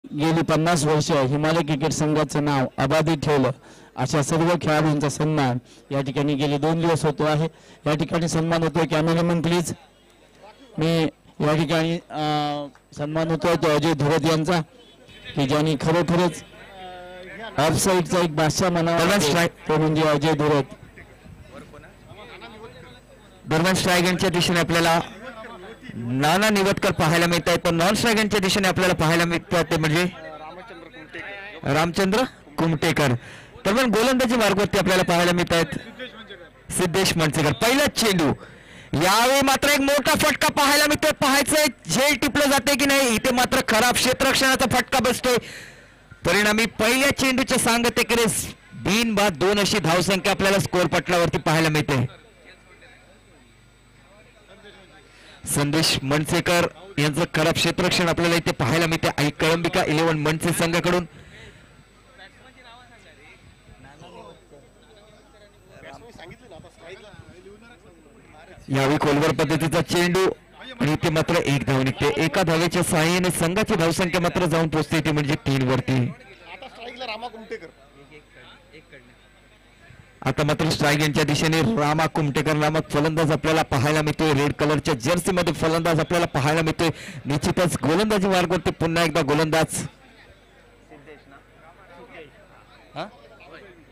गेली 50 वर्ष हिमालय क्रिकेट संघाचं नाव अबाधित ठेवलं अशा सर्व खेळाडूंचा सन्मान या ठिकाणी गेले 2 दिवस होतो आहे। या ठिकाणी सन्मान होतोय कॅमेरामन प्लीज। मी या ठिकाणी सन्मान होतोय तो अजय धुरत यांचा की ज्यांनी खरोखरच ऑफसाईडचा एक बादशाह म्हणावा तो म्हणजे अजय धुरत। दरम्यान स्ट्रायगनच्या दिशेने आपल्याला नाना निवतकर पाहायला मिळत आहेत, पण नॉन स्ट्रायगनच्या दिशेने आपल्याला पाहायला मिळतात ते म्हणजे रामचंद्र कुमटेकर। दरम्यान गोलंदाजी मार्गावरती आपल्याला पाहायला मिळत आहेत सिद्धेश मनसेकर। पहिला चेंडू यावेळी मात्र एक मोठा फटका पाहायला मिळतोय, पाहायचंय झेल टिपलं जाते की नाही। इथे मात्र खराब क्षेत्ररक्षणाचा फटका बसतोय, परिणामी पहिल्या चेंडूच्या सांगतेकडे बिनबाद 2 अशी धावसंख्या आपल्याला स्कोर पटलावरती पाहायला मिळते। संदेश मनसेकर यांचं खराब क्षेत्ररक्षण आपल्याला इथे पाहायला मिळते आई कळंबिका 11 मनसे संघाकडून। यावेळी खोलवर पद्धतीचा चेंडू आणि इथे मात्र एक धाव निघते। एका धावेच्या सहाय्याने संघाची धावसंख्या मात्र जाऊन पोहोचते ती म्हणजे 3 वरती। आता मात्र स्ट्राईक यांच्या दिशेने रामा कुमटेकर नामक फलंदाज आपल्याला पाहायला मिळतोय। रेड कलरच्या जर्सी मध्ये फलंदाज आपल्याला पाहायला मिळतोय। निश्चितच गोलंदाजी मार्गावरती पुन्हा एकदा गोलंदाज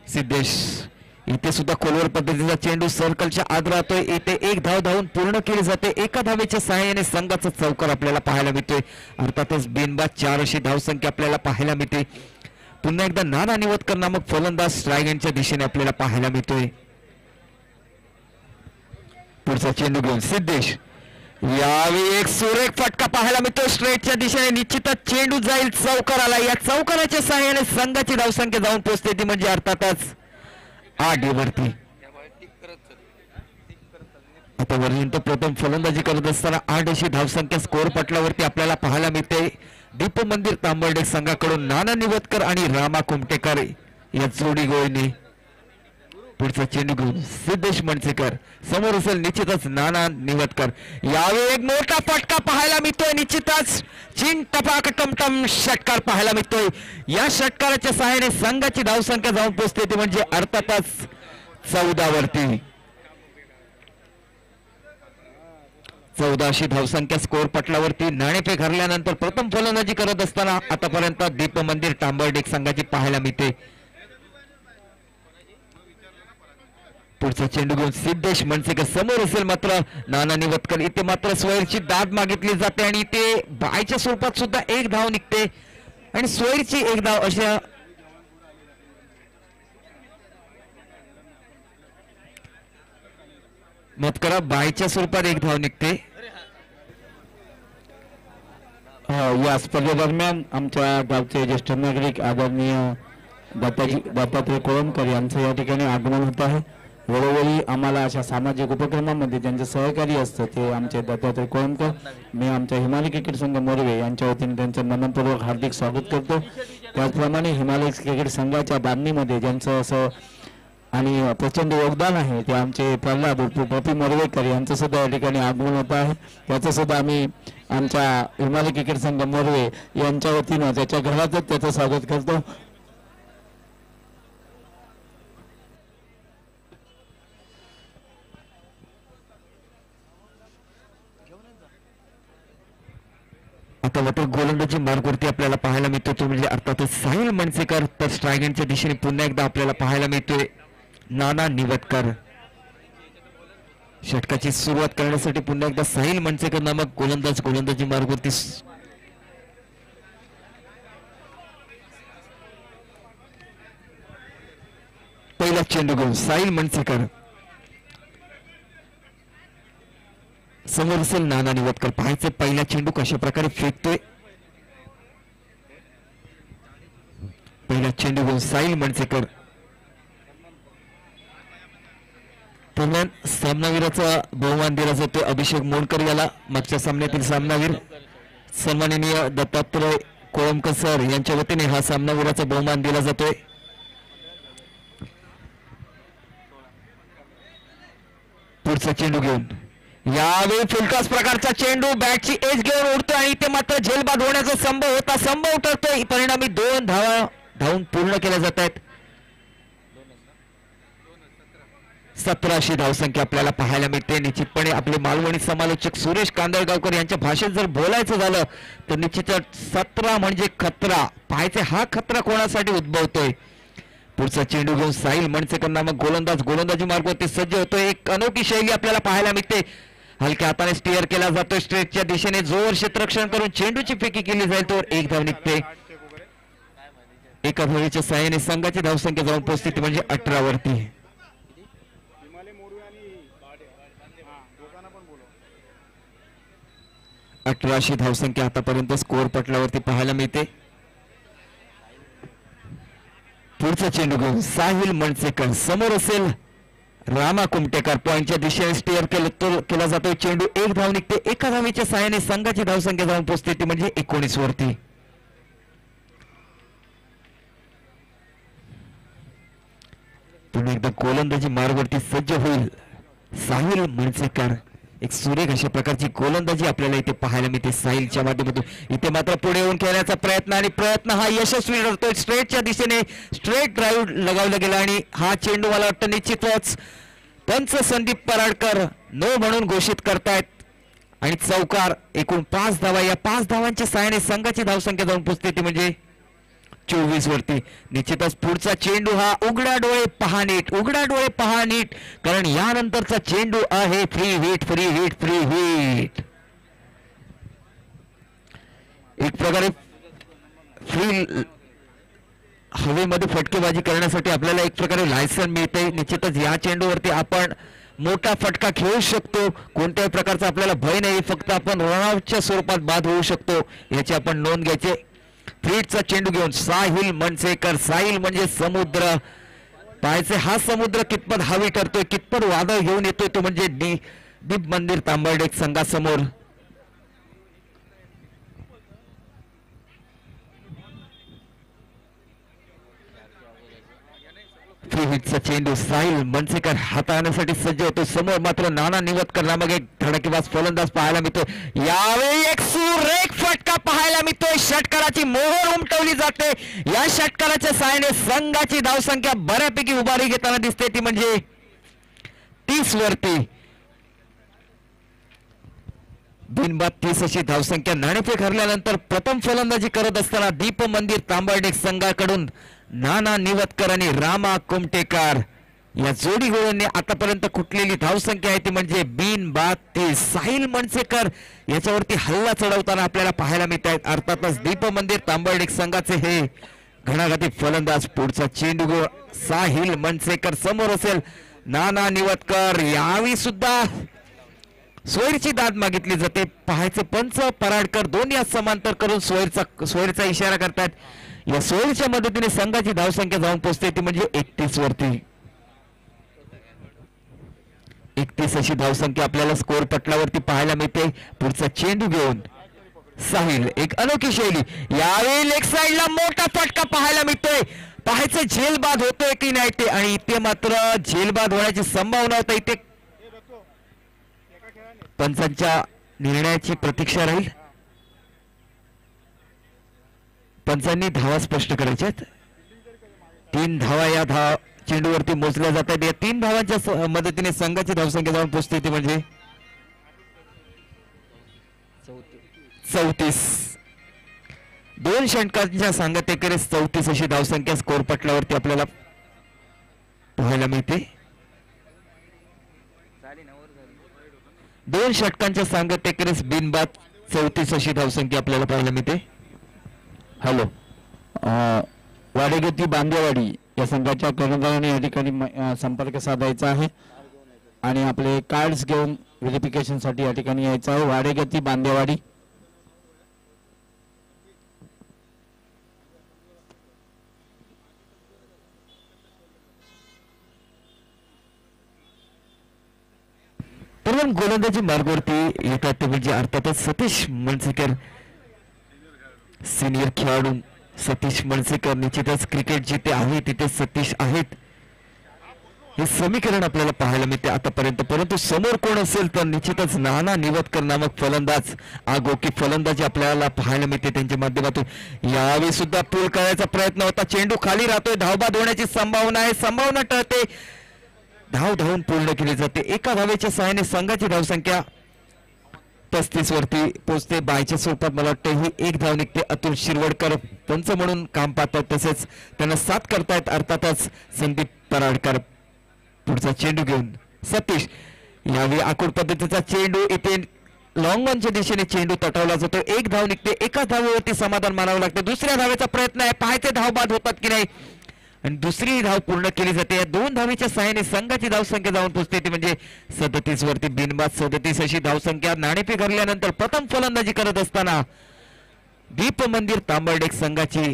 सिद्धेश। इथे सुद्धा खोलवर पद्धतीचा चेंडू सर्कलच्या आत राहतोय। इथे एक धाव धावून पूर्ण केली जाते। एका धावेच्या सहाय्याने संघाचा चौकार आपल्याला पाहायला मिळतोय। अर्थातच बिनबाद 4 अशी धावसंख्या आपल्याला पाहायला मिळते। पुन्हा एकदा नाना निवतकर नामक फलंदाज स्ट्रायगनच्या दिशेने आपल्याला पाहायला मिळतोय। पुढचा चेंडू घेऊन सिद्धेश। यावेळी एक सुरेख फटका पाहायला मिळतोय स्ट्रेटच्या दिशेने। निश्चितच चेंडू जाईल चौकाराला। या चौकाराच्या सहाय्याने संघाची धावसंख्या जाऊन पोहोचते ती म्हणजे अर्थातच 8 वरती। आता वरपर्यंत प्रथम फलंदाजी करत असताना 8 अशी धावसंख्या स्कोर पटलावरती आपल्याला पाहायला मिळते। दीप मंदिर तांबर्डे संघाकडून नाना निवतकर आणि रामा कुमटेकर या जोडी गोळीने। पुढचा चेंडू घेऊन सिद्धेश मनसेकर। समोर असेल निश्चितच नाना निवतकर। यावेळी एक मोठा फटका पाहायला मिळतोय। निश्चितच चिन टपाक टमटम षटकार पाहायला मिळतोय। या षटकाराच्या सहाय्याने संघाची धावसंख्या जाऊन पोहोचते ती म्हणजे अर्थातच 14 वरती। 14 अशी धावसंख्या स्कोर पटलावरती। नाणेफेक हरल्यानंतर प्रथम फलंदाजी करत असताना आतापर्यंत दीप मंदिर तांबर्डे संघाची पाहायला मिळते। पुढचा चेंडू घेऊन सिद्धेश मनसेकर। समोर असेल मात्र नाना निवतकर। इथे मात्र स्वैरची दाद मागितली जाते आणि इथे बायच्या स्वरूपात सुद्धा एक धाव निघते आणि स्वैरची एक धाव अशा मतकरा बायच्या स्वरूपात एक धाव निघते। या स्पर्धेदरम्यान आमच्या गावचे ज्येष्ठ नागरिक आदरणीय दत्तात्रय कोळंबकर यांचं या ठिकाणी आगमन होत आहे। वेळोवेळी आम्हाला अशा सामाजिक उपक्रमांमध्ये ज्यांचे सहकारी असतं ते आमचे दत्तात्रय कोळंबकर। मी आमच्या हिमालय क्रिकेट संघ मोरवे यांच्या वतीने त्यांचं मनपूर्वक हार्दिक स्वागत करतो। त्याचप्रमाणे हिमालय क्रिकेट संघाच्या बांधणीमध्ये ज्यांचं असं आणि प्रचंड योगदान आहे ते आमचे प्रल्हाद पपी मोरवेकर यांचं सुद्धा या ठिकाणी आगमन होत आहे। त्याचं सुद्धा आम्ही आमच्या हिमालय क्रिकेट संघ मोरवे यांच्या वतीनं त्याच्या घरातच त्याचं स्वागत करतो। आता मात्र गोलंदाजी मार्गावरती आपल्याला पाहायला मिळतो तो म्हणजे अर्थातच साहिल मनसेकर। तर स्ट्रायगनच्या दिशेने पुन्हा एकदा आपल्याला पाहायला मिळतोय नाना निवतकर। षटकाची सुरुवात करण्यासाठी पुन्हा एकदा साहिल मनसेकर नामक गोलंदाज गोलंदाजी मार्गावरती। पहिला चेंडू घेऊन साहिल मनसेकर। समोर असेल नाना निवतकर। पाहायचं पहिला चेंडू कशा प्रकारे फेकतोय। पहिला चेंडू घेऊन साहिल मनसेकर। दरम्यान सामनावीराचा बहुमान दिला जातोय अभिषेक मोडकर याला। मागच्या सामन्यातील सामनावीर सन्माननीय दत्तात्रय कोळंबकर सर यांच्या वतीने हा सामनावीराचा बहुमान दिला जातोय। पुढचा चेंडू घेऊन यावेळी फुलटॉस प्रकारचा चेंडू बॅटची एज घेऊन उडतोय आणि इथे मात्र झेलबाद होण्याचा संभव होता, संभव ठरतोय. परिणामी 2 धावा धावून पूर्ण केल्या जात आहेत. 17शी धावसंख्या आपल्याला पाहायला मिळते. निश्चितपणे आपले मालवणी समालोचक सुरेश कांदळगावकर यांच्या भाषेत जर बोलायचं झालं तर निश्चितच 17 म्हणजे खतरा. पाहायचे हा खतरा कोणासाठी उद्भवतोय. पुढचा चेंडू घेऊन साहिल मनसेकर नामक गोलंदाजी मार्गावरती सज्ज होतोय. एक अनोखी शैली आपल्याला पाहायला मिळते. हलक्या हाताने स्टीअर केला जातोय स्ट्रेटच्या दिशेने. जोर क्षेत्ररक्षण करून चेंडूची फेकी केली जाईल तर एक धाव निघते. एका धावेच्या साहाय्याने संघाची धावसंख्या जाऊन पोहोचते ती म्हणजे 18 वरती. 18शी धावसंख्या आतापर्यंत स्कोअर पटलावरती पाहायला मिळते. पुढचा चेंडू घेऊन साहिल मनसेकर समोर असेल रामा कुमटेकर. पॉइंटच्या दिशेने स्टीअर केला जातोय चेंडू. एक धाव निघते. एका धावेच्या साहाय्याने संघाची धावसंख्या जाऊन पोहोचते ती म्हणजे 19 वरती. पुन्हा एकदा गोलंदाजी मार्गावरती सज्ज होईल साहिल मनसेकर. एक सुरेख अशा प्रकारची गोलंदाजी आपल्याला इथे पाहायला मिळते साहिलच्या माध्यमातून. इथे मात्र पुढे येऊन खेळण्याचा प्रयत्न आणि प्रयत्न हा यशस्वी ठरतोय. स्ट्रेटच्या दिशेने स्ट्रेट ड्राईव्ह लगावला गेला आणि हा चेंडू मला वाटतं निश्चितच पंच संदीप पराडकर नो म्हणून घोषित करतायत आणि चौकार. एकूण 5 धावा. या 5 धावांच्या साहाय्याने संघाची धावसंख्या जाऊन पोहोचते ती म्हणजे 24 वरती. निश्चितच पुढचा चेंडू हा उघडा डोळे पहा नीट, उघडा डोळे पहा नीट, कारण यानंतरचा चेंडू आहे free hit, free hit, free hit. एक प्रकारे फ्री हवेमध्ये फटकेबाजी करण्यासाठी आपल्याला एक प्रकारे लायसन मिळते. निश्चितच या चेंडूवरती आपण मोठा फटका खेळू शकतो. कोणत्याही प्रकारचा आपल्याला भय नाही. फक्त आपण रनआउटच्या स्वरूपात बाद होऊ शकतो याची आपण नोंद घ्यायची. फ्रीटचा चेंडू घेऊन साहिल मनसेकर. साहिल म्हणजे समुद्र. पाहायचे हा समुद्र कितपत हवी ठरतोय, कितपत वादळ घेऊन येतोय तो म्हणजे दीप मंदिर तांबर्डे संघासमोर. फ्री हिटचा चेंडू साहिल मनसेकर हाताळण्यासाठी सज्ज होतो. समोर मात्र नाना निवतकर नामक एक धडकेबाज फलंदाज पाहायला मिळतो. यावेळी एक सुरेख फटका पाहायला मिळतोय. षटकाराची मोहर उमटवली जाते. या षटकाराच्या साहाय्याने संघाची धावसंख्या बऱ्यापैकी उभारी घेताना दिसते ती म्हणजे 30 वरती. बिनबाद 30 अशी धावसंख्या. नाणेफेक हरल्यानंतर प्रथम फलंदाजी करत असताना दीप मंदिर तांबर्डे संघाकडून नाना निवतकर आणि रामा कुमटेकर या जोडी गोळ्यांनी आतापर्यंत कुठलेली धावसंख्या आहे ती म्हणजे बिनबाद 30. साहिल मनसेकर याच्यावरती हल्ला चढवताना आपल्याला पाहायला मिळत आहेत. अर्थातच दीप मंदिर तांबर्डे संघाचे हे घणाघाती फलंदाज. पुढचा चेंडू साहिल मनसेकर. समोर असेल नाना निवतकर. यावेळी सुद्धा सोयरची दाद मागितली जाते. पाहायचे पंच पराडकर दोन्ही हात समांतर करून सोयरचा इशारा करतात. या सोयरच्या मदतीने संघाची धावसंख्या जाऊन पोहोचते ती म्हणजे 31 वरती. 31 अशी धावसंख्या आपल्याला स्कोअर पटलावरती पाहायला मिळते. पुढचा चेंडू घेऊन साहिल. एक अनोखी शैली. यावेळी लेग साइडला मोठा फटका पाहायला मिळतोय. पाहायचं झेलबाद होतोय की नाही ते, आणि इथे मात्र झेलबाद होण्याची संभावना होती. इथे पंचांच्या निर्णयाची प्रतीक्षा राहील. पंचांनी धावा स्पष्ट करायच्यात. 3 धावा या चेंडूवरती मोजल्या जातात. या 3 धावांच्या मदतीने संघाची धावसंख्या जाऊन पोहोचते ती म्हणजे 34. 2 षटकांच्या सांगतेकरीस 34 अशी धावसंख्या स्कोअर पटलावरती आपल्याला पाहायला मिळते. 2 षटकांच्या सांगतेकरीस बिनबाद 34 अशी धावसंख्या आपल्याला पाहायला मिळते. हॅलो, वाडेगती बांदेवाडी या संघाच्या कर्णधाराने या ठिकाणी संपर्क साधायचा आहे आणि आपले कार्ड्स घेऊन व्हेरिफिकेशन साठी या ठिकाणी यायचं आहे. वाडेगती बांदेवाडी. तर गोलंदाजी मार्गावरती येतात ते म्हणजे अर्थातच सतीश मनसेकर. सिनियर खेळाडू सतीश मनसेकर. निश्चितच क्रिकेट जिथे आहे तिथे सतीश आहेत. हे समीकरण आपल्याला पाहायला मिळते आतापर्यंत, परंतु समोर कोण असेल तर निश्चितच नाना निवतकर नामक फलंदाज आगोकी फलंदाजी आपल्याला पाहायला मिळते त्यांच्या माध्यमातून। यावेळी सुद्धा पूल करायचा प्रयत्न होता, चेंडू खाली राहतोय, धावबाद होण्याची संभावना आहे, संभावना टळते, धाव धावून पूर्ण केली जाते। एका धावेच्या सहाय्याने संघाची धावसंख्या 35 वरती पोहोचते। बायच्या स्वरूपात मला वाटतं ही एक धाव निघते। अतुल शिरवडकर पंच म्हणून काम पाहतात, तसेच त्यांना साथ करतायत अर्थातच संदीप पराडकर। पुढचा चेंडू घेऊन सतीश, यावेळी आखूड पद्धतीचा चेंडू इथे लॉंग ऑनच्या दिशेने चेंडू तटवला जातो, एक धाव निघते। एका धावेवरती समाधान मानावं लागतं, दुसऱ्या धावेचा प्रयत्न आहे, पाहायचे धावबाद होतात की नाही, आणि दुसरी धाव पूर्ण केली जाते। या 2 धावेच्या सहाय्याने संघाची धावसंख्या जाऊन पोहोचते ती म्हणजे 37 वरती बिनबाद 37 अशी धावसंख्या। नाणेफेक हरल्यानंतर प्रथम फलंदाजी करत असताना दीप मंदिर तांबर्डेक संघाची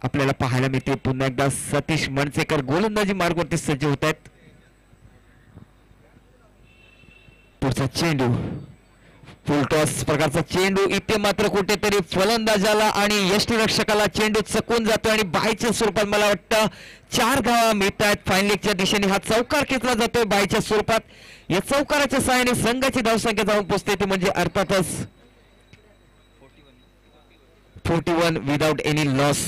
आपल्याला पाहायला मिळते। पुन्हा एकदा सतीश मणसेकर गोलंदाजी मार्गावरती सज्ज होत आहेत। पुढचा चेंडू फुल टॉस प्रकारचा चेंडू, इथे मात्र कुठेतरी फलंदाजाला आणि यष्टीरक्षकाला चेंडू चकून जातो आणि बायच्या स्वरूपात मला वाटतं 4 धावा मिळत आहेत। फाईन लेगच्या दिशेने हा चौकार खेचला जातोय बायच्या स्वरूपात। या चौकाराच्या सहाय्याने संघाची धावसंख्या जाऊन पोहोचते ती म्हणजे अर्थातच 41 विदाउट एनी लॉस।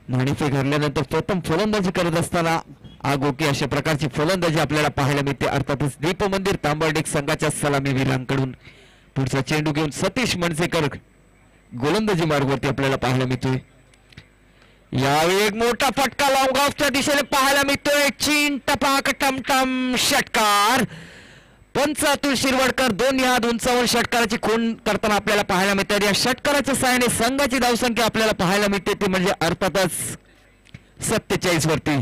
नाणेफेक हरल्यानंतर प्रथम फलंदाजी करत असताना आगोकी अशा प्रकारची फलंदाजी आपल्याला पाहायला मिळते अर्थातच दीप मंदिर तांबर्डेक संघाच्या सलामीवीरांकडून। पुढचा चेंडू घेऊन सतीश मणसेकर गोलंदाजी मार्गावरती आपल्याला पाहायला मिळतोय। यावेळी एक मोठा फटका लॉंग ऑफच्या दिशेने पाहायला मिळतोय, चीन टपाक टमटम षटकार। पंच अतुल शिरवडकर 2 यार्ड उंचावून षटकाराची खूण करताना आपल्याला पाहायला मिळते। या षटकाराच्या सहाय्याने संघाची धावसंख्या आपल्याला पाहायला मिळते ती म्हणजे अर्थातच 47 वरती।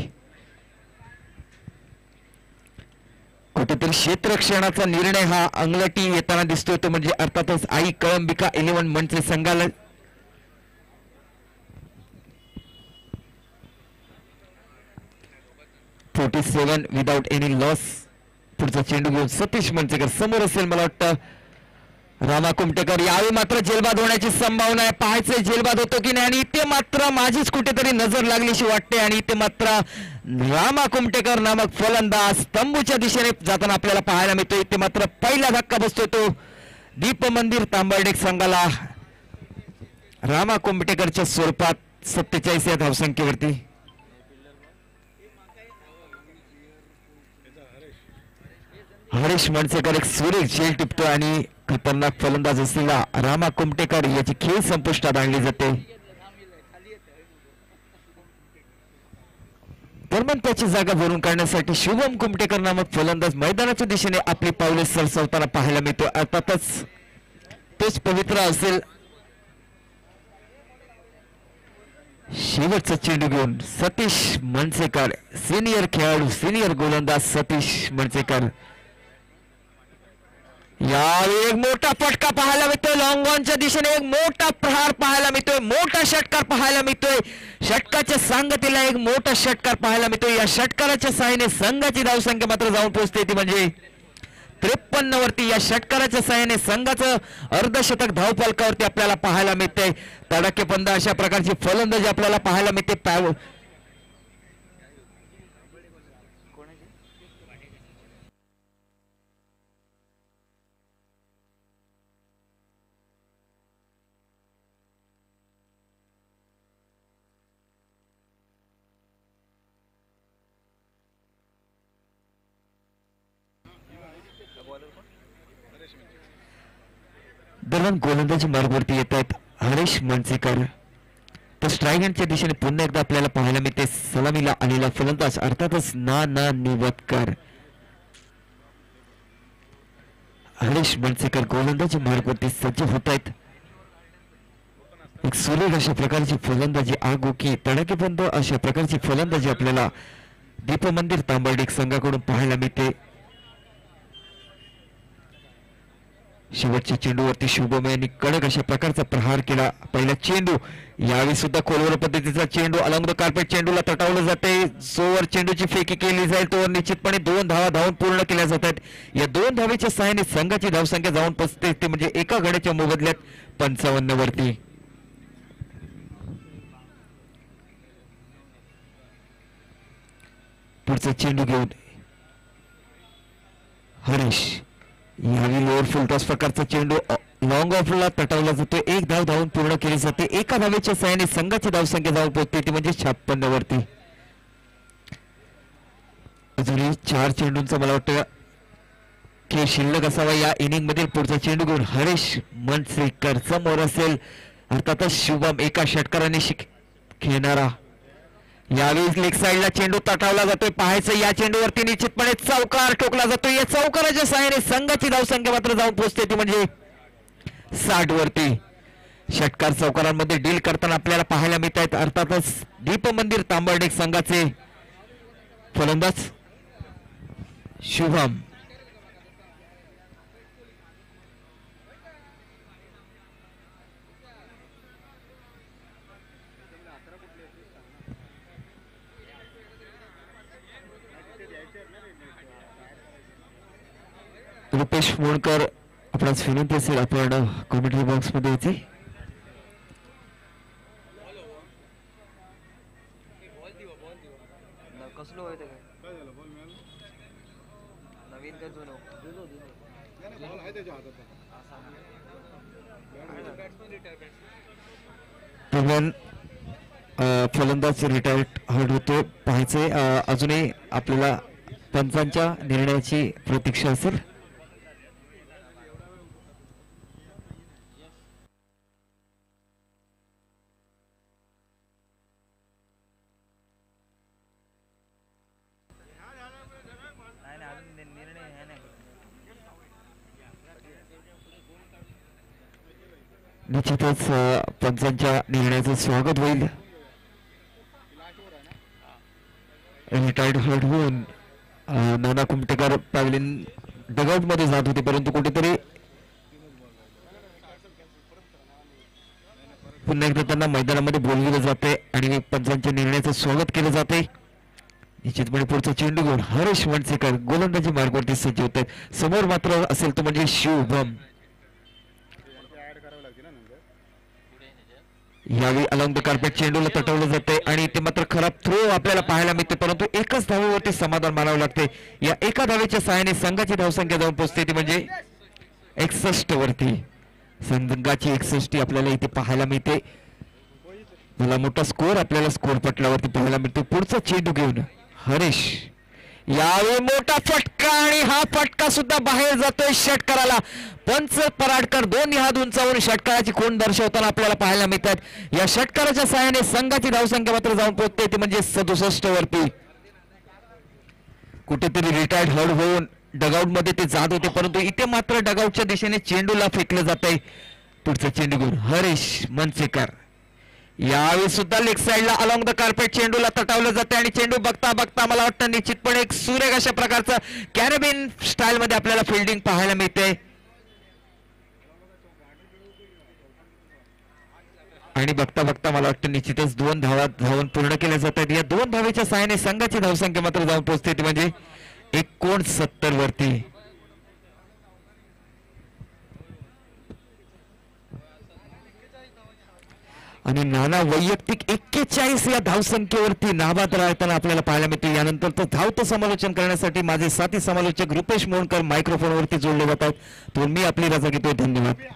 कुठेतरी क्षेत्ररक्षणाचा निर्णय हा अंगलटी येताना दिसतोय तो म्हणजे अर्थातच आई कळंबिका 11 मनसे संघाला। (47 विदाउट एनी लॉस। पुढचा चेंडू घेऊन सतीश मनसेकर समोर असेल मला वाटतं रामा कुमटेकर। यावेळी मात्र जेलबाद होण्याची संभावना आहे, पाहायचे जेलबाद होतो की नाही, आणि इथे मात्र माझीच कुठेतरी नजर लागलीशी वाटते आणि इथे मात्र रामा कुमटेकर नामक फलंदाज तंबूच्या दिशेने जाताना आपल्याला पाहायला मिळतो। इथे मात्र पहिला धक्का बसतोय तो दीप मंदिर तांबर्डेक संघाला रामा कुमटेकरच्या स्वरूपात 47 या धावसंख्येवरती। हरीश मनसेकर एक सुरेख झेल टिपतो आणि खतरनाक फलंदाज असलेला रामा कुमटेकर याची खेळ संपुष्टात आणली जाते। दरम्यान त्याची जागा भरून काढण्यासाठी शुभम कुमटेकर नामक फलंदाज मैदानाच्या दिशेने आपली पावले सरसवताना पाहायला मिळतो। अर्थातच तोच पवित्र असेल। शेवटचा चेंडू घेऊन सतीश मनसेकर, सिनियर खेळाडू, सिनियर गोलंदाज सतीश मनसेकर। यावेळी एक मोठा फटका पाहायला मिळतोय, लॉंग ऑनच्या दिशेने एक मोठा प्रहार पाहायला मिळतोय, मोठा षटकार पाहायला मिळतोय। षटकाच्या सांगतीला एक मोठा षटकार पाहायला मिळतोय। या षटकाराच्या सहाय्याने संघाची धावसंख्या मात्र जाऊन पोहोचते ती म्हणजे 53 वरती। या षटकाराच्या सहाय्याने संघाचं अर्धशतक धावफलकावरती आपल्याला पाहायला मिळते। तडाखेबंद अशा प्रकारची फलंदाजी आपल्याला पाहायला मिळते। दरम्यान गोलंदाजी मार्गावरती येत आहेत हरीश मनसेकर। तर स्ट्रायगरच्या दिशेने पुन्हा एकदा आपल्याला पाहायला मिळते सलामीला आलेला फलंदाज अर्थातच नाना निवतकर। हरीश मनसेकर गोलंदाजी मार्गावरती सज्ज होत आहेत। एक सुरेख अशा प्रकारची फलंदाजी, आगोकी तडाखेबंद अशा प्रकारची फलंदाजी आपल्याला दीप मंदिर तांबर्डेक संघाकडून पाहायला मिळते। शेवटच्या चेंडूवरती शुभम यांनी कडक अशा प्रकारचा प्रहार केला। पहिला चेंडू, यावेळी सुद्धा खोलवर पद्धतीचा चेंडू अलॉंग द कार्पेट चेंडूला तटावलं जाते। जोवर चेंडूची फेकी केली जाईल तोवर निश्चितपणे 2 धावा धावून पूर्ण केल्या जातात। या 2 धावेच्या सहाय्याने संघाची धावसंख्या जाऊन पोहोचते ते म्हणजे एका गड्याच्या मोबदल्यात 55 वरती। पुढचा चेंडू घेऊन हरीश. यावेळी लोअर फुल टॉस प्रकारचा चेंडू लॉंग ऑफला तटवला जातो. एक धाव धावून पूर्ण केली जाते. एका धावेच्या सहाय्याने संघाची धावसंख्या जाऊन पोहोचते ती म्हणजे 56 वरती. अजूनही 4 चेंडूंचा मला वाटतं खेळ शिल्लक असावा या इनिंग मधील. पुढचा चेंडू घेऊन हरीश मनसेकर समोर असेल. अर्थातच शुभम एका षटकाराने खेळणारा. यावेळी लेग साईडला चेंडू तटावला जातोय. पाहायचं या चेंडूवरती निश्चितपणे चौकार ठोकला जातोय. या चौकाराच्या सहाय्याने संघाची धावसंख्या मात्र जाऊन पोहोचते ती म्हणजे 60 वरती. षटकार चौकारांमध्ये डील करताना आपल्याला पाहायला मिळत आहेत. अर्थातच दीप मंदिर तांबर्डे संघाचे फलंदाज शुभम. रुपेश मोडकर आपणास विनंती असेल आपण कॉमेंट्री बॉक्स मध्ये यायचे. कसलो होय ते नवीन काय जुनो दरम्यान फलंदाज रिटायर्ड हर्ड होतो. पाहायचे अजूनही आपल्याला पंचांच्या निर्णयाची प्रतीक्षा असेल. निर्णय आहे ना. निश्चितच पंचांच्या निर्णयाचं स्वागत होईल. रिटायर्ड हर्ड होऊन नाना कुमटेकर पॅव्हलियन डगआउट मध्ये जात होते, परंतु कुठेतरी पुन्हा एकदा त्यांना मैदानामध्ये बोलविलं जाते आणि पंचांच्या निर्णयाचं स्वागत केलं जाते. निश्चितपणे पुढचा चेंडू घेऊन हरीश वणसेकर गोलंदाजी मार्गावरती सज्ज होत आहेत. समोर मात्र असेल तो म्हणजे शुभम. यावेळी अलॉंग द कार्पेट चेंडूला तटवलं जाते आणि ते मात्र खराब थ्रो आपल्याला पाहायला मिळते, परंतु एकच धावेवरती समाधान मानावं लागते. या एका धावेच्या सहाय्याने संघाची धावसंख्या जाऊन पोहोचते ती म्हणजे 61 वरती. संघाची 61 आपल्याला इथे पाहायला मिळते. मला मोठा स्कोर आपल्याला स्कोर पटलावरती पाहायला मिळतो. पुढचा चेंडू घेऊन हरीश. यावेळी मोठा फटका आणि हा फटका सुद्धा बाहेर जातोय षटकाराला. पंच पराडकर दोन्ही हात उंचावून षटकाराची खूण दर्शवताना आपल्याला पाहायला मिळतात. या षटकाराच्या सहाय्याने संघाची धावसंख्या मात्र जाऊन पोहोचते ती म्हणजे 67 वरती. कुठेतरी रिटायर्ड हर्ड होऊन डगआउट मध्ये ते जात होते, परंतु इथे मात्र डगआउटच्या दिशेने चेंडूला फेकलं जात आहे. पुढचा चेंडू घेऊन हरीश मनसेकर. यावेळी सुद्धा लेग साईडला अलॉंग द कार्पेट चेंडूला तटावलं जाते आणि चेंडू बघता बघता मला वाटतं निश्चितपणे एक सुरेख अशा प्रकारचं कॅरेबियन स्टाईल मध्ये आपल्याला फिल्डिंग पाहायला मिळते. आणि बघता बघता मला वाटतं निश्चितच 2 धावा धावून पूर्ण केल्या जातात. या 2 धावेच्या सहाय्याने संघाची धावसंख्या मात्र जाऊन पोहोचते ती म्हणजे 69 वरती. आणि नाना वैयक्तिक 41 या धावसंख्येवरती नाबाद राहताना आपल्याला पाहायला मिळते. यानंतर तर धावतं समालोचन करण्यासाठी माझे साथी समालोचक रुपेश मोहनकर मायक्रोफोनवरती जोडले जातात. तो मी आपली रजा घेतोय. धन्यवाद.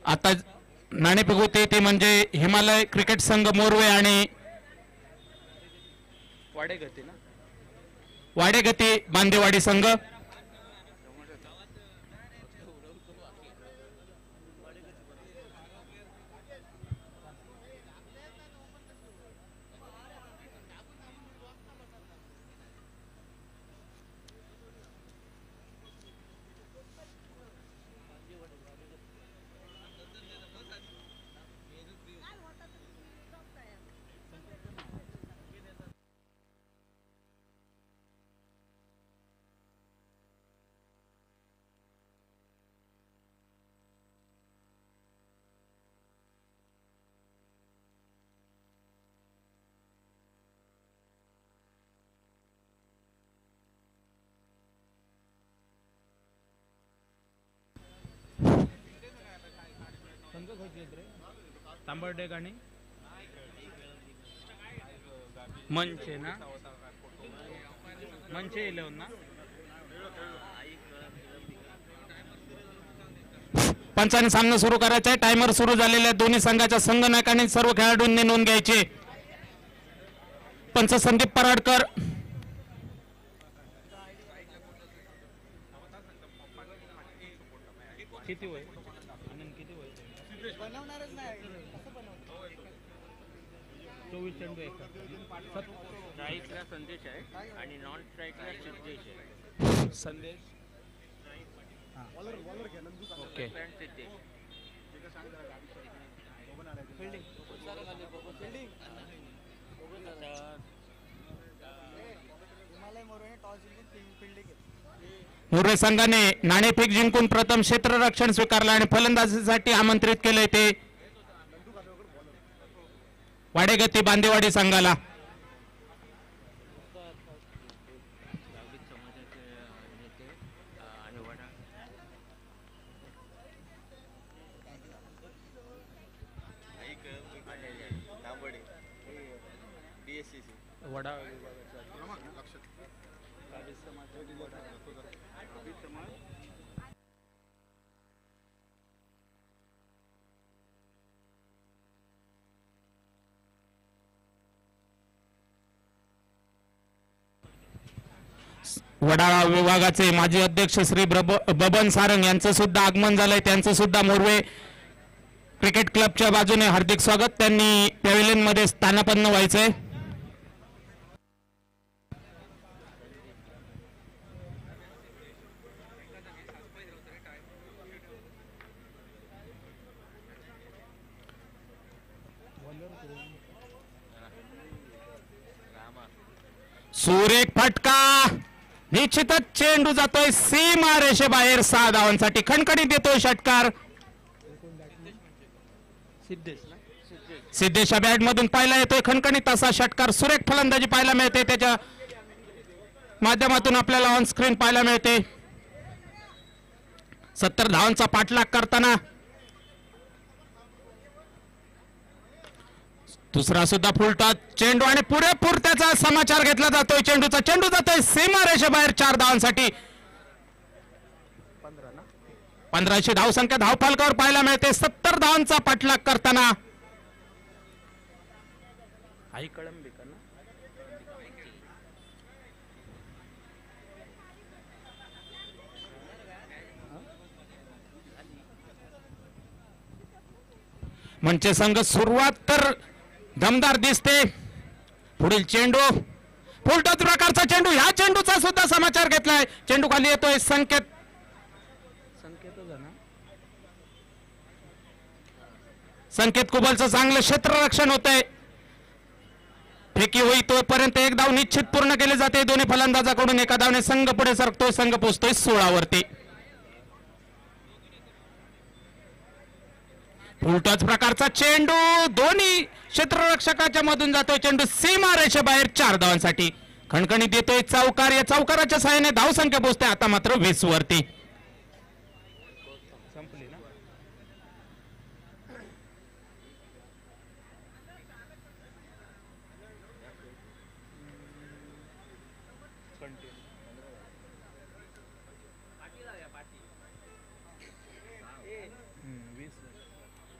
आता नाणेफेक होते ते म्हणजे हिमालय क्रिकेट संघ मोरवे आणि वाडेगती बांदेवाडी संघ. तांबर्डे गाणी मंचे ना मंचे इलेवन ना. पंचाने सामना सुरू करायचा आहे. टायमर सुरू झालेल्या दोन्ही संघाच्या संघनायकांनी सर्व खेळाडूंनी नोंद घ्यायची. पंच संदीप पराडकर, किती वय किती वय 24 चेंडू एक स्ट्राईकला संदेश आहे आणि नॉन स्ट्राईकला सिद्धेश आहे. संदेश ओके. सिद्धेश मुर्रे संघाने नाणेफेक जिंकून प्रथम क्षेत्ररक्षण स्वीकारलं आणि फलंदाजीसाठी आमंत्रित केले ते वाडेगती बांदेवाडी संघाला. समाजाचे नेते आणि वडा वडा वडाळा विभागाचे माजी अध्यक्ष श्री बबन सारंग यांचं सुद्धा आगमन झालंय. त्यांचं सुद्धा मोरवे क्रिकेट क्लबच्या बाजूने हार्दिक स्वागत. त्यांनी पॅव्हिलियन मध्ये स्थानापन्न व्हायचंय. सुरेख फटका, निश्चितच चेंडू जातोय सीमा रेषेबाहेर 6 धावांसाठी. खणखणीत देतोय षटकार. सिद्धेशच्या बॅट मधून पाहायला येतोय खणखणीत असा षटकार. सुरेख फलंदाजी पाहायला मिळते, त्याच्या माध्यमातून आपल्याला ऑन स्क्रीन पाहायला मिळते. 70 धावांचा पाठलाग करताना दुसरा सुद्धा फुलटॉस चेंडू आणि पुरेपूर त्याचा समाचार घेतला जातोय. चेंडूचा चेंडू जातोय सीमा रेषेबाहेर 4 धावांसाठी. 1500 धावसंख्या धावफलकावर पाहायला मिळते. 70 धावांचा पाठलाग करताना म्हणजे संघ सुरुवात तर दमदार दिसते. पुढील चेंडू फुलटॉस प्रकारचा चेंडू. ह्या चेंडूचा सुद्धा समाचार घेतलाय. चेंडू खाली येतोय. संकेत कुबलचं चांगलं क्षेत्ररक्षण होतंय. फेकी होई तोपर्यंत एक धाव निश्चित पूर्ण केली जाते. दोन्ही फलंदाजाकडून एका धावने संघ पुढे सरकतोय. संघ पोहोचतोय 16 वरती. फुलटॉस प्रकारचा चेंडू दोन्ही क्षेत्ररक्षकाच्या मधून जातोय. चेंडू सीमा रेषेबाहेर 4 धावांसाठी. खणखणीत देतोय चौकार. या चौकाराच्या सहाय्याने धावसंख्या पोहोचते आता मात्र 20 वरती.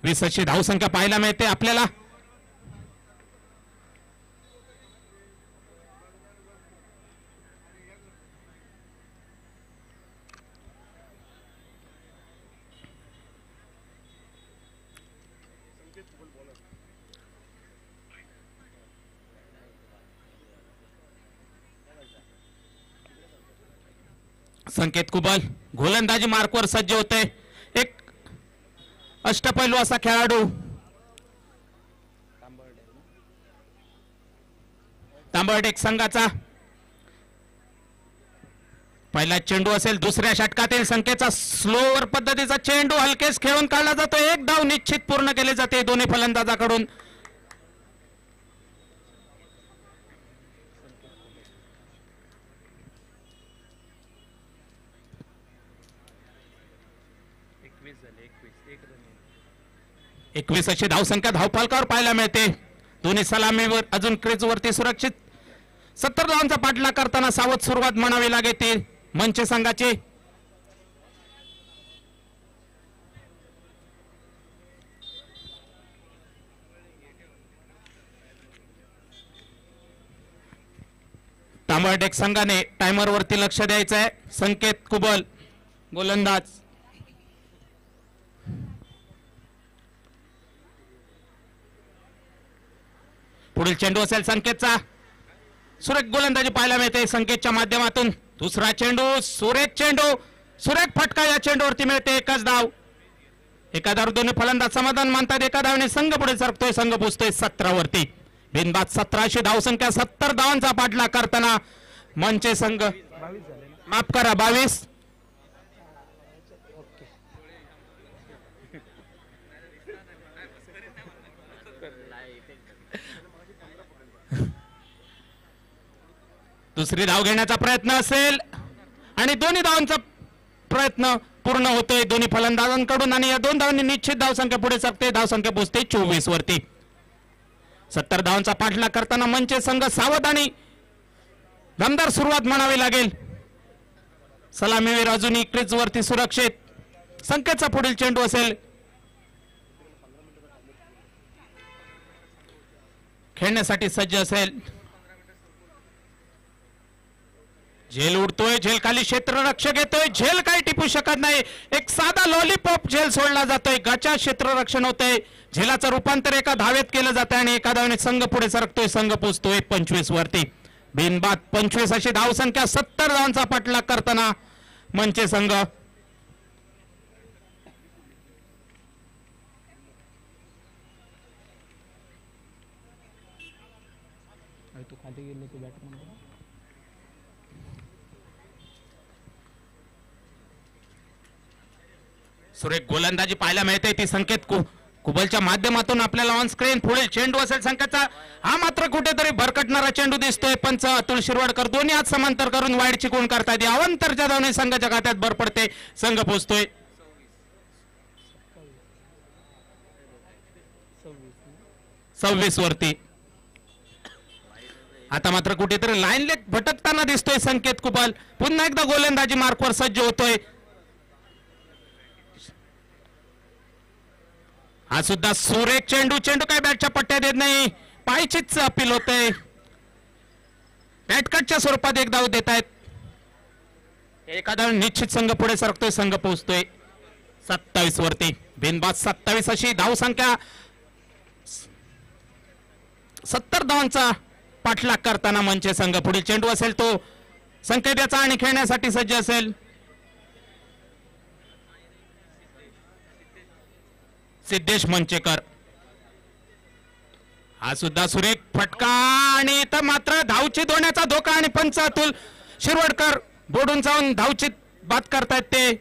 20 अशी धावसंख्या पाहायला मिळते आपल्याला. संकेत कुबल गोलंदाजी मार्कवर सज्ज होते. एक अष्टपैलू असा खेळाडू तांबर्डेक संघाचा. पहिला चेंडू असेल दुसऱ्या षटकातील संकेतचा स्लोवर पद्धतीचा चेंडू हलकेच खेळून काढला जातो. एक धाव निश्चित पूर्ण केले जाते दोन्ही फलंदाजाकडून. एकवीस अशी धावसंख्या धावफलकावर पाहायला मिळते. दोन्ही सलामीवर अजून क्रीजवरती सुरक्षित. 70 धावांचा पाठलाग करताना सावध सुरुवात म्हणावी लागेल मंच संघाची. तांबर्डेक संघाने टायमर वरती लक्ष द्यायचं आहे. संकेत कुबल गोलंदाज. पुढील चेंडू असेल संकेतचा. सुरेख गोलंदाजी पाहायला मिळते संकेतच्या माध्यमातून. दुसरा चेंडू सुरेख चेंडू. सुरेख फटका या चेंडूवरती मिळते. एकच धाव. एका धाव दोन्ही फलंदाज समाधान मानतात. एका धावने संघ पुढे सरकतोय. संघ पोहोचतोय 17 वरती. बिनबाद 17 अशी धावसंख्या. 70 धावांचा पाठलाग करताना मंचे संघ. माफ करा 22. दुसरी धाव घेण्याचा प्रयत्न असेल आणि दोन्ही धावांचा प्रयत्न पूर्ण होतोय दोन्ही फलंदाजांकडून आणि या दोन धावांनी निश्चित धावसंख्या पुढे सरकते. धावसंख्या पोहोचते 24 वरती. 70 धावांचा पाठलाग करताना मंचे संघ सावध आणि दमदार सुरुवात म्हणावी लागेल. सलामीवीर अजूनही क्रीज वरती सुरक्षित. संकेतचा पुढील चेंडू असेल. खेळण्यासाठी सज्ज असेल. झेल उडतोय. झेल खाली क्षेत्ररक्षक येतोय. झेल काही टिपू शकत नाही. एक साधा लॉलीपॉप झेल सोडला जातोय. गचा क्षेत्ररक्षण होतंय. झेलाचं रूपांतर एका धावेत केलं जातं आणि एका धावेने संघ पुढे सरकतोय. संघ पोहोचतोय 25 वरती. बिनबाद 25 अशी धावसंख्या. 70 धावांचा पाठलाग करताना मंचे संघ. सुरेख गोलंदाजी पाहायला मिळते ती संकेत कुबलच्या माध्यमातून आपल्याला ऑन स्क्रीन. पुढील चेंडू असेल संकेतचा. हा मात्र कुठेतरी भरकटणारा चेंडू दिसतोय. पंच अतुल शिरवाडकर दोन्ही हात समांतर करून वाईड चिकून करतायत. अवंतरच्या धावने संघाच्या खात्यात भर पडते. संघ पोहोचतोय 26 वरती. आता मात्र कुठेतरी लाईन लेग भटकताना दिसतोय संकेत कुबल. पुन्हा एकदा गोलंदाजी मार्कवर सज्ज होतोय. हा सुद्धा सुरेख चेंडू. चेंडू काय बॅटच्या पट्ट्या देत नाही. पायचीच अपील होते. बॅटकटच्या स्वरूपात एक धाव देत आहेत. एका धाव निश्चित संघ पुढे सरकतोय. संघ पोहोचतोय 27 वरती. बिनबाद 27 अशी धावसंख्या. 70 धावांचा पाठलाग करताना मंचे संघ. पुढील चेंडू असेल तो संकेताचा आणि खेळण्यासाठी सज्ज असेल सिद्धेश मंचेकर. हा सुद्धा सुरेख फटका आणि इथं मात्र धावची दोण्याचा धोका आणि पंच अतुल शिरवडकर बोडून जाऊन धावची बाद करतायत ते.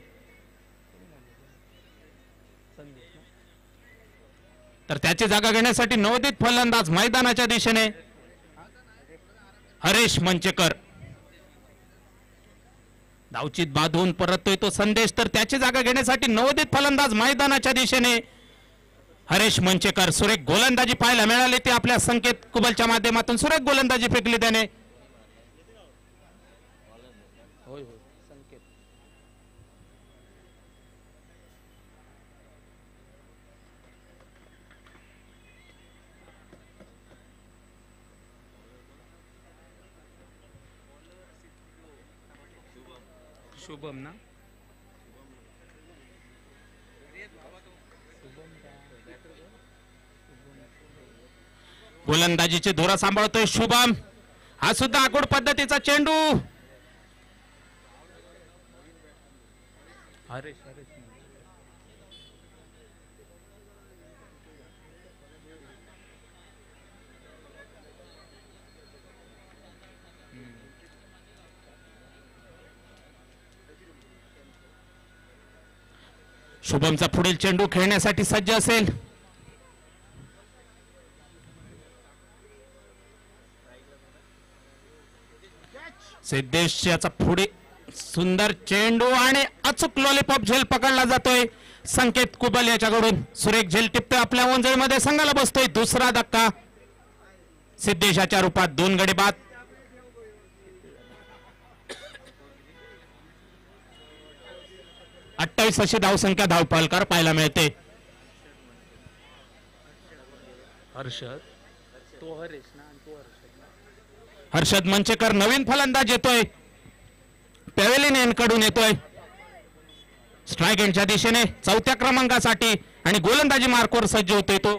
तर त्याची जागा घेण्यासाठी नवोदित फलंदाज मैदानाच्या दिशेने हरेश मंचेकर. धावचीत बाद होऊन परततोय तो संदेश. तर त्याची जागा घेण्यासाठी नवोदित फलंदाज मैदानाच्या दिशेने हरेश मंचेकर. सुरेख गोलंदाजी पाहायला मिळाली ती आपल्या संकेत कुबलच्या माध्यमातून. सुरेख गोलंदाजी फेकली त्याने. शुभम ना गोलंदाजीची धुरा सांभाळतोय शुभम. हा सुद्धा आखूड पद्धतीचा चेंडू. हरेश शुभमचा पुढील चेंडू खेळण्यासाठी सज्ज असेल. सिद्धेश याचा पुढे सुंदर चेंडू आणि अचूक लॉलीपॉप झेल पकडला जातोय संकेत कुबल याच्याकडून. सुरेख झेल टिपतोय आपल्या ओंजळीमध्ये, संघाला बसतोय दुसरा धक्का. सिद्धेशाच्या रूपात 2 गडी बाद. अठ्ठावीस अशी धावसंख्या धावपालकार पाहायला मिळते. हर्षद तो हरेश ना तो हर्षद मंचेकर नवीन फलंदाज येतोय. पॅव्हेलियन एंडकडून येतोय स्ट्राइक एंडच्या दिशेने 4थ्या क्रमांकासाठी आणि गोलंदाजी मार्कवर सज्ज होतोय तो.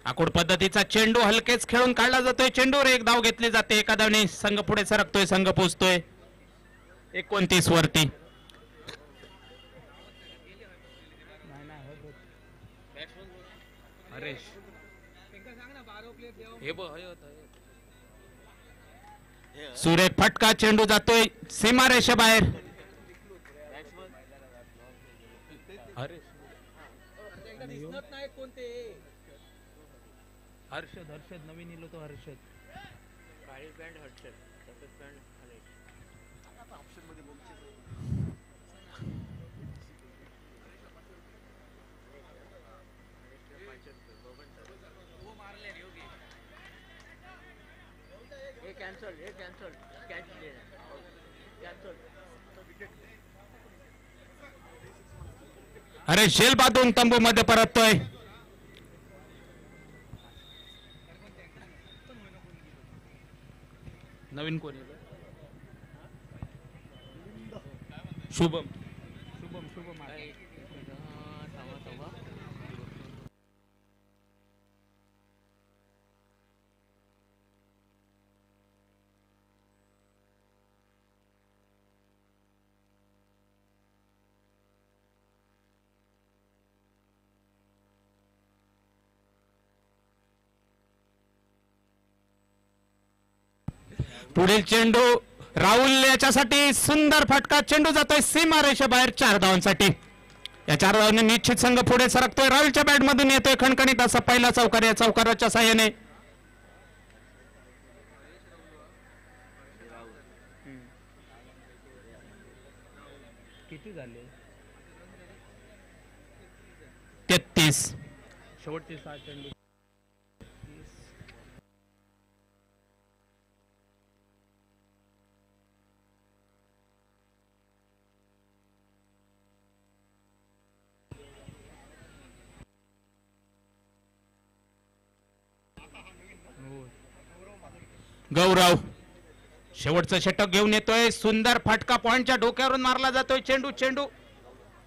आखूड पद्धतीचा चेंडू हलकेच खेळून काढला जातोय. चेंडूवर 1 धाव घेतली जाते. एका धावने संघ पुढे सरकतोय, संघ पोहोचतोय 29 वरती. सुरेख फटका, चेंडू जातोय सीमारेषे बाहेर. हर्षद नवीन इलो तो हर्षद. काळी पॅन्ट हर्षद, सफेद पॅन्ट हरेश. हे कॅन्सल अरे शेल बांधून तंबू मध्ये परततोय. नवीन कोण शुभम पुढील चेंडू राहुल याच्यासाठी सुंदर फटका. चेंडू जातोय सीमारेषे बाहेर 4 धावांसाठी. या 4 धावांनी निश्चित संघ पुढे सरकतोय. राहुलच्या बॅट मधून येतोय खणखणीत असा पहिला चौकार. या चौकाराच्या साहाय्याने किती झाले 33. शेवटचे 6 चेंडू. गौरव शेवटचं षटक घेऊन येतोय. सुंदर फटका पॉइंटच्या डोक्यावरून मारला जातोय. चेंडू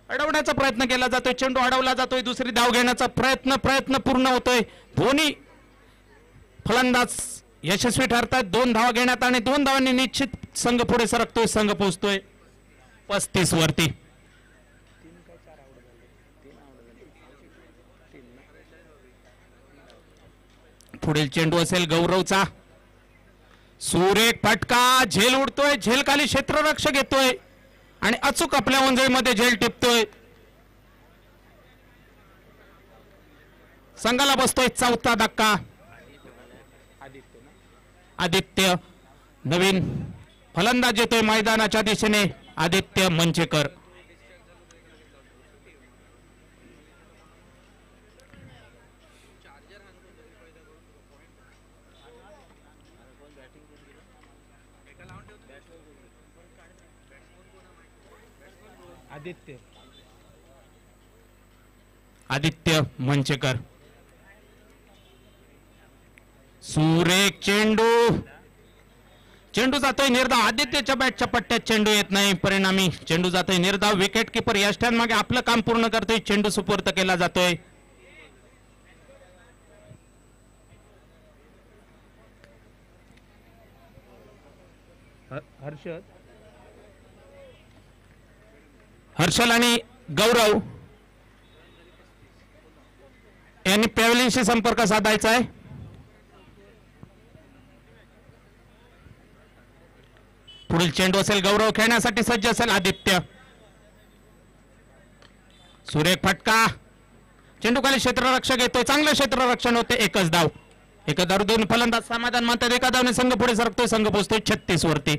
अडवण्याचा प्रयत्न केला जातोय. चेंडू अडवला जातोय. दुसरी धाव घेण्याचा प्रयत्न पूर्ण होतोय. दोन्ही फलंदाज यशस्वी ठरतात. 2 धावा घेण्यात आणि 2 धावांनी निश्चित संघ पुढे सरकतोय, संघ पोहोचतोय 35 वरती. पुढील चेंडू असेल गौरवचा. सुरेख फटका, झेल उडतोय. झेल खाली क्षेत्ररक्षक येतोय आणि अचूक आपल्या ओंजळीमध्ये झेल टिपतोय. संघाला बसतोय 4था धक्का. आदित्य नवीन फलंदाज येतोय मैदानाच्या दिशेने. आदित्य मंचेकर. आदित्य मंचेकर. सुरेख चेंडू, चेंडू जातोय निर्धाव. आदित्यच्या बॅटच्या पट्ट्यात चेंडू येत नाही, परिणामी चेंडू जातोय निर्धाव. विकेट किपर यष्टान मागे आपलं काम पूर्ण करतोय. चेंडू सुपूर्त केला जातोय. हर्षल आणि गौरव यांनी पॅव्हलियनशी संपर्क साधायचा आहे. पुढील चेंडू असेल, गौरव खेळण्यासाठी सज्ज असेल. आदित्य, सुरेख फटका, चेंडू खाली क्षेत्ररक्षक येतोय, चांगलं क्षेत्ररक्षण होते. एकच धाव, एकच धाव. दोन फलंदाज समाधान मानतात. एका धावने संघ पुढे सरकतोय. संघ पोहोचतोय 36 वरती.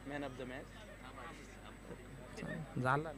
मॅन ऑफ द मॅच झालं.